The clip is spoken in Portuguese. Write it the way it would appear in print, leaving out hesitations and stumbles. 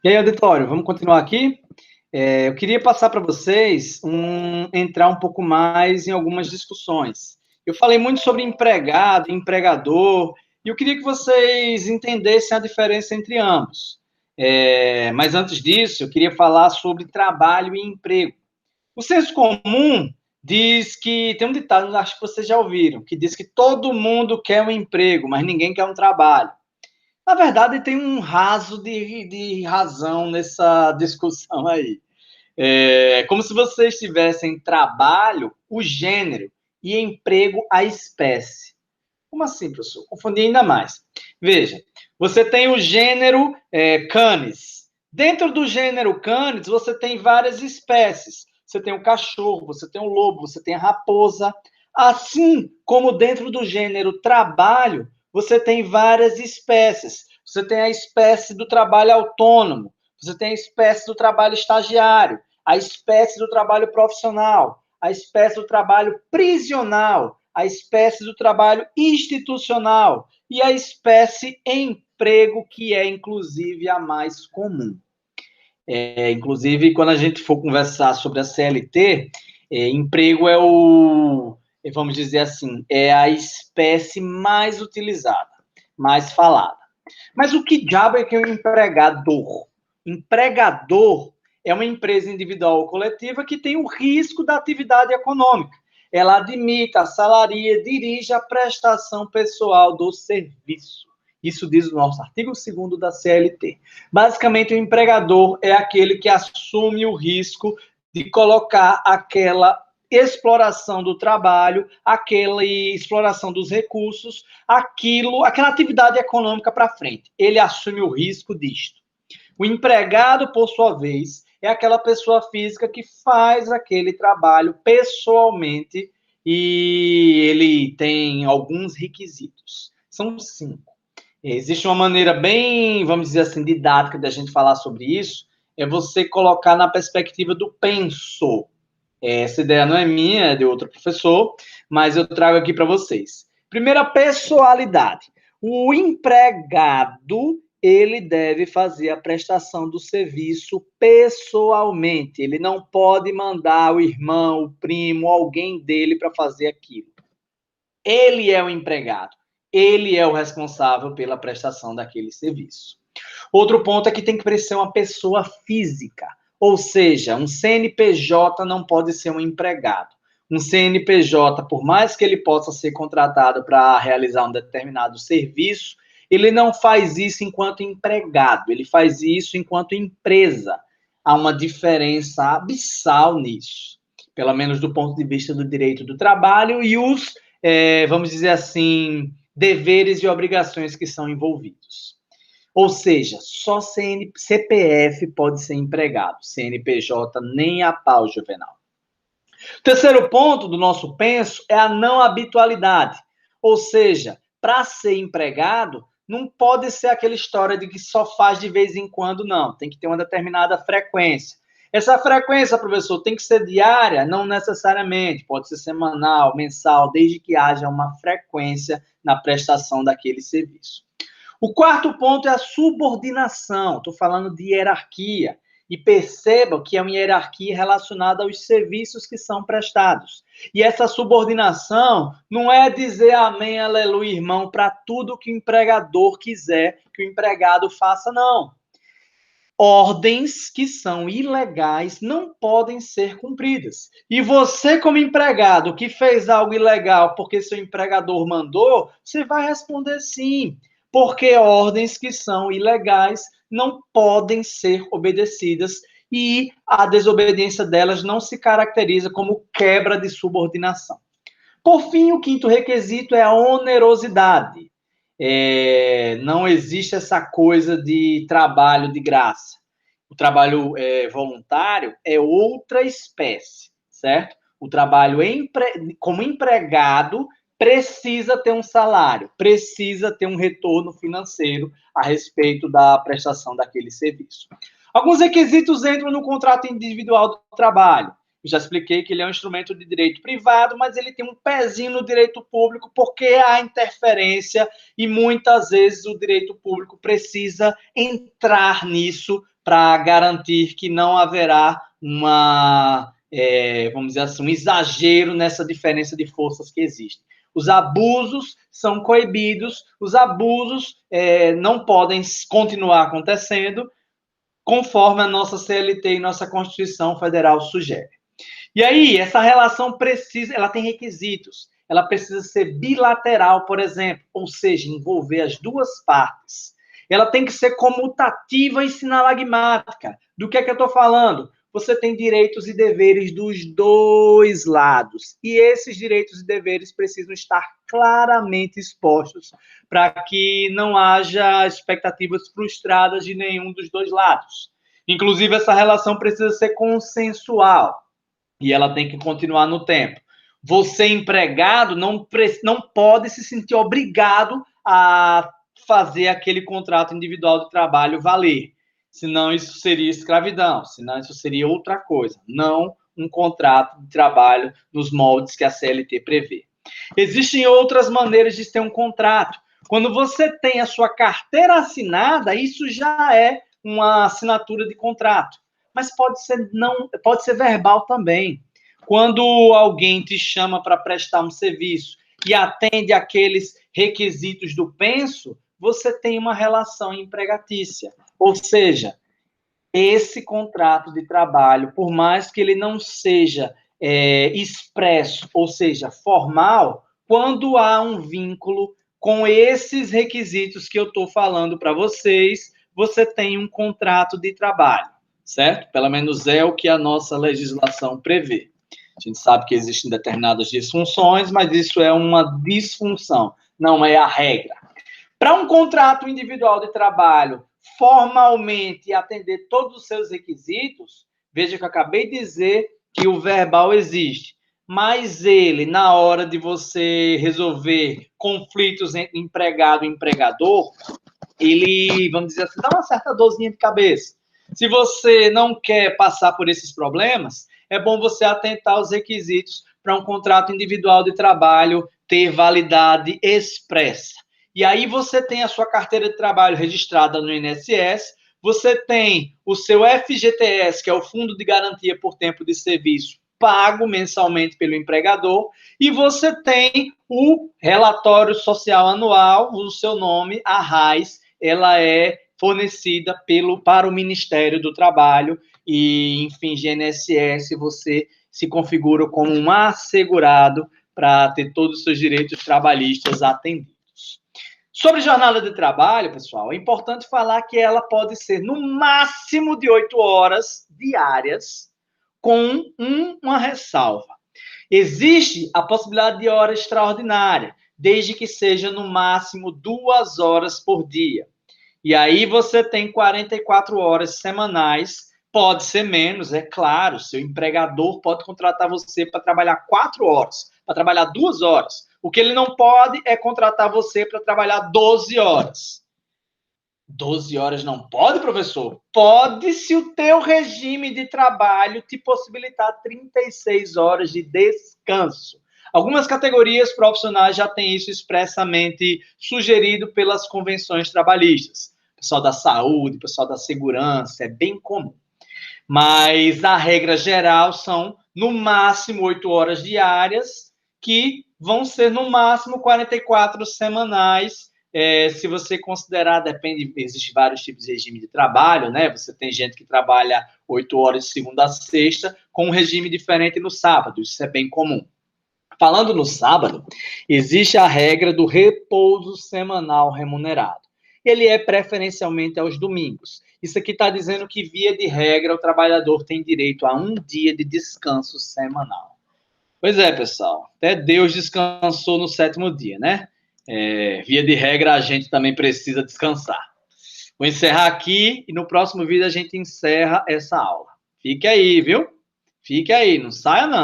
E aí, auditório, vamos continuar aqui? Eu queria passar para vocês, entrar um pouco mais em algumas discussões. Eu falei muito sobre empregado, empregador, e eu queria que vocês entendessem a diferença entre ambos. Mas antes disso, eu queria falar sobre trabalho e emprego. O senso comum diz que, tem um ditado, acho que vocês já ouviram, que diz que todo mundo quer um emprego, mas ninguém quer um trabalho. Na verdade, tem um raso de razão nessa discussão aí. É como se vocês tivessem trabalho, o gênero, e emprego, a espécie. Como assim, professor? Confundi ainda mais. Veja, você tem o gênero Canis. Dentro do gênero Canis, você tem várias espécies. Você tem o cachorro, você tem o lobo, você tem a raposa. Assim como dentro do gênero trabalho, você tem várias espécies. Você tem a espécie do trabalho autônomo, você tem a espécie do trabalho estagiário, a espécie do trabalho profissional, a espécie do trabalho prisional, a espécie do trabalho institucional e a espécie emprego, que é, inclusive, a mais comum. Inclusive, quando a gente for conversar sobre a CLT, emprego é vamos dizer assim, é a espécie mais utilizada, mais falada. Mas o que diabo é que é um empregador? Empregador é uma empresa individual ou coletiva que tem o risco da atividade econômica. Ela admite, assalaria, dirige a prestação pessoal do serviço. Isso diz o nosso artigo 2º da CLT. Basicamente, o empregador é aquele que assume o risco de colocar aquela exploração do trabalho, aquela exploração dos recursos, aquela atividade econômica para frente. Ele assume o risco disto. O empregado, por sua vez, é aquela pessoa física que faz aquele trabalho pessoalmente e ele tem alguns requisitos. São 5. Existe uma maneira bem, vamos dizer assim, didática da gente falar sobre isso, é você colocar na perspectiva do penso. Essa ideia não é minha, é de outro professor, mas eu trago aqui para vocês. Primeira, pessoalidade. O empregado, ele deve fazer a prestação do serviço pessoalmente. Ele não pode mandar o irmão, o primo, alguém dele para fazer aquilo. Ele é o empregado. Ele é o responsável pela prestação daquele serviço. Outro ponto é que tem que ser uma pessoa física. Ou seja, um CNPJ não pode ser um empregado. Um CNPJ, por mais que ele possa ser contratado para realizar um determinado serviço, ele não faz isso enquanto empregado, ele faz isso enquanto empresa. Há uma diferença abissal nisso, pelo menos do ponto de vista do direito do trabalho e os, vamos dizer assim, deveres e obrigações que são envolvidos. Ou seja, só CPF pode ser empregado, CNPJ nem a pau, Juvenal. O terceiro ponto do nosso penso é a não habitualidade. Ou seja, para ser empregado, não pode ser aquela história de que só faz de vez em quando, não. Tem que ter uma determinada frequência. Essa frequência, professor, tem que ser diária? Não necessariamente. Pode ser semanal, mensal, desde que haja uma frequência na prestação daquele serviço. O quarto ponto é a subordinação. Estou falando de hierarquia. E percebam que é uma hierarquia relacionada aos serviços que são prestados. E essa subordinação não é dizer amém, aleluia, irmão, para tudo que o empregador quiser que o empregado faça, não. Ordens que são ilegais não podem ser cumpridas. E você, como empregado, que fez algo ilegal porque seu empregador mandou, você vai responder sim, porque ordens que são ilegais não podem ser obedecidas e a desobediência delas não se caracteriza como quebra de subordinação. Por fim, o quinto requisito é a onerosidade. Não existe essa coisa de trabalho de graça. O trabalho voluntário é outra espécie, certo? O trabalho como empregado precisa ter um salário, precisa ter um retorno financeiro a respeito da prestação daquele serviço. Alguns requisitos entram no contrato individual do trabalho. Eu já expliquei que ele é um instrumento de direito privado, mas ele tem um pezinho no direito público, porque há interferência e muitas vezes o direito público precisa entrar nisso para garantir que não haverá vamos dizer assim, um exagero nessa diferença de forças que existe. Os abusos são coibidos, os abusos não podem continuar acontecendo, conforme a nossa CLT e nossa Constituição Federal sugere. E aí, essa relação ela tem requisitos. Ela precisa ser bilateral, por exemplo, ou seja, envolver as duas partes. Ela tem que ser comutativa e sinalagmática. Do que é que eu estou falando? Você tem direitos e deveres dos dois lados. E esses direitos e deveres precisam estar claramente expostos para que não haja expectativas frustradas de nenhum dos dois lados. Inclusive, essa relação precisa ser consensual. E ela tem que continuar no tempo. Você, empregado, não pode se sentir obrigado a fazer aquele contrato individual de trabalho valer. Senão isso seria escravidão, senão isso seria outra coisa. Não um contrato de trabalho nos moldes que a CLT prevê. Existem outras maneiras de ter um contrato. Quando você tem a sua carteira assinada, isso já é uma assinatura de contrato. Mas pode ser verbal também. Quando alguém te chama para prestar um serviço e atende aqueles requisitos do penso, você tem uma relação empregatícia. Ou seja, esse contrato de trabalho, por mais que ele não seja expresso, ou seja, formal, quando há um vínculo com esses requisitos que eu estou falando para vocês, você tem um contrato de trabalho, certo? Pelo menos é o que a nossa legislação prevê. A gente sabe que existem determinadas disfunções, mas isso é uma disfunção, não é a regra. Para um contrato individual de trabalho formalmente atender todos os seus requisitos, veja que eu acabei de dizer que o verbal existe, mas ele, na hora de você resolver conflitos entre empregado e empregador, ele, vamos dizer assim, dá uma certa dorzinha de cabeça. Se você não quer passar por esses problemas, é bom você atentar aos requisitos para um contrato individual de trabalho ter validade expressa. E aí você tem a sua carteira de trabalho registrada no INSS, você tem o seu FGTS, que é o Fundo de Garantia por Tempo de Serviço, pago mensalmente pelo empregador, e você tem o relatório social anual, o seu nome, a RAIS, ela é fornecida para o Ministério do Trabalho e, enfim, GNSS, você se configura como um assegurado para ter todos os seus direitos trabalhistas atendidos. Sobre jornada de trabalho, pessoal, é importante falar que ela pode ser no máximo de 8 horas diárias, com uma ressalva. Existe a possibilidade de hora extraordinária, desde que seja no máximo 2 horas por dia. E aí você tem 44 horas semanais, pode ser menos, é claro, seu empregador pode contratar você para trabalhar 4 horas, para trabalhar 2 horas. O que ele não pode é contratar você para trabalhar 12 horas. 12 horas não pode, professor? Pode, se o teu regime de trabalho te possibilitar 36 horas de descanso. Algumas categorias profissionais já têm isso expressamente sugerido pelas convenções trabalhistas. Pessoal da saúde, pessoal da segurança, é bem comum. Mas a regra geral são, no máximo, 8 horas diárias, que vão ser, no máximo, 44 semanais. Se você considerar, depende, existem vários tipos de regime de trabalho, né? Você tem gente que trabalha 8 horas de segunda a sexta, com um regime diferente no sábado, isso é bem comum. Falando no sábado, existe a regra do repouso semanal remunerado. Ele é preferencialmente aos domingos. Isso aqui está dizendo que, via de regra, o trabalhador tem direito a um dia de descanso semanal. Pois é, pessoal, até Deus descansou no 7º dia, né? Via de regra, a gente também precisa descansar. Vou encerrar aqui e no próximo vídeo a gente encerra essa aula. Fique aí, viu? Fique aí, não saia não.